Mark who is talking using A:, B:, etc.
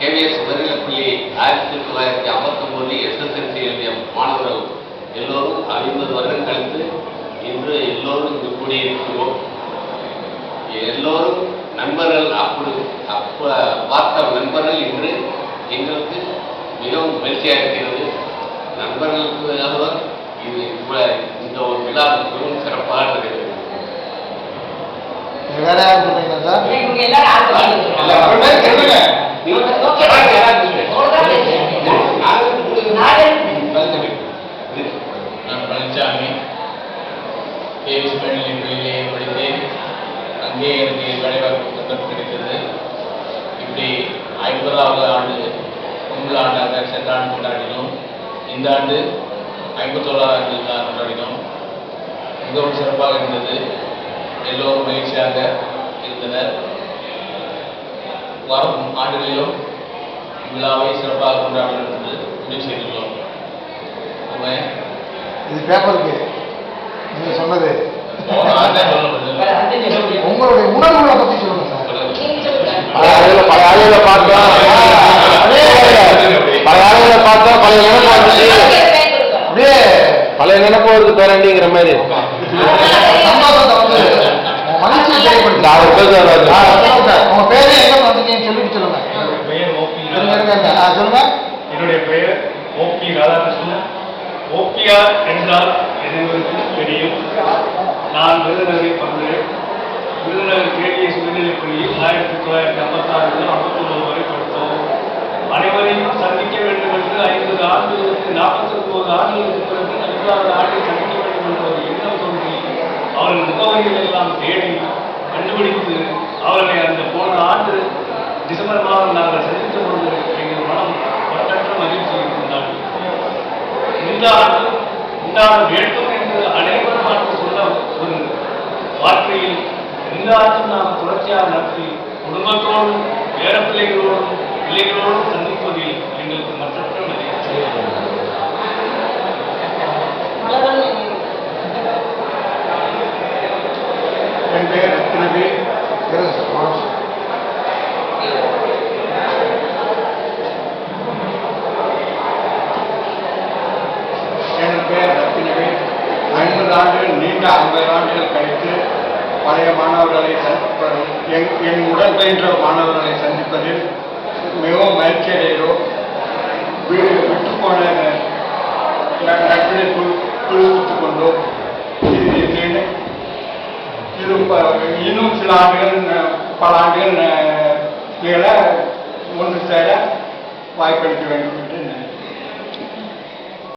A: KVS உயர்நிலைப்பள்ளி 1959 SSLC எழுதிய மாணவர்கள் எல்லோரும் 50 வருடம் கழித்து இன்று எல்லோரும் இங்கு கூடியிருக்கிறோம். எல்லோரும் நண்பர்கள், அப்ப பார்த்த நண்பர்கள் இன்று எங்களுக்கு மிகவும் மகிழ்ச்சியாக இருக்கிறது. நண்பர்களுக்காக இது இந்த ஒரு விழா மிகவும் சிறப்பாக இருக்கிறது.
B: வேற யாரும் சொல்றீங்களா சார்?
C: நான் பழனிசாமி KVS மேல்நிலைப்பள்ளியிலே படித்தேன். அங்கே எனக்கு வேலைவாய்ப்பு சந்தர்ப்பம் கிடைத்தது. இப்படி 50வது ஆண்டு பொங்கல் ஆண்டாக சென்ற ஆண்டு கொண்டாடினோம். இந்த ஆண்டு 51வது ஆண்டு கொண்டாடினோம். மிகவும் சிறப்பாக இருந்தது. எல்லோரும் மகிழ்ச்சியாக இருந்தனர். வரும் ஆண்டுகளிலும் விழாவை சிறப்பாக கொண்டாடுவோம் என்று முடிவு செய்துள்ளோம்.
B: இது பேப்பருக்கு நீங்க சொன்னது உங்களுடைய உணர்வுகளை பத்தி சொல்லுங்க சார்.
D: பல ஆளுகளை பார்த்தோம், பழைய நினைப்பு வருது பேரண்டிங்கிற மாதிரி.
B: சந்தோஷத்தை வந்து மகிழ்ச்சி செயல்படுத்த உங்க பேரே எங்க வந்தீங்கன்னு சொல்லிட்டு சொல்லுங்க. சொல்லுங்க.
E: என்னுடைய பெயர் OP ராதாகிருஷ்ணன். OPR என்றால் எனக்கு தெரியும். நான் விருதுநகரில் பிறந்தேன். விருதுநகர் KVS உயர்நிலைப்பள்ளியில் 1956 59 வரை படித்தோம். அனைவரையும் சந்திக்க வேண்டும் என்று 50 ஆண்டுகளுக்கு 49 ஆண்டுகளுக்கு பிறகு 50வது ஆண்டில் சந்திக்க வேண்டும் என்ற ஒரு எண்ணம் தோன்றி அவர்கள் முகவரிகள் எல்லாம் தேடி கண்டுபிடித்து அவர்களை அந்த போன ஆண்டு டிசம்பர் மாதம் நாங்கள் சந்தித்த பொழுது எங்கள் மனம் ஒட்டற்ற மகிழ்ச்சி இருந்தார்கள். இந்த ஆண்டு வேண்டும் என்று அனைவரும் பார்த்து சொல்ல ஒரு வார்த்தையில் இந்த ஆண்டும் நாம் தொடர்ச்சியாக நடத்தி குடும்பத்தோடும் பேர பிள்ளைகளோடும் சந்திப்பதில் எங்களுக்கு மற்றற்ற மகிழ்ச்சி. என் பெயர் ரத்னவி. என் பெயர் ரத்னவி. 50 ஆண்டுகள் நீண்ட 50 ஆண்டுகள் கழித்து பழைய மாணவர்களை என் உடன் பயின்ற மாணவர்களை சந்திப்பதில் மிகவும் மகிழ்ச்சி அடைகிறோம். விட்டு போன நட்பினை புதுப்பித்துக் கொண்டோம். இது இன்னும் சில ஆண்டுகள் பல ஆண்டுகள் நிகழ ஒன்று சேர வாய்ப்பளிக்க வேண்டும் என்று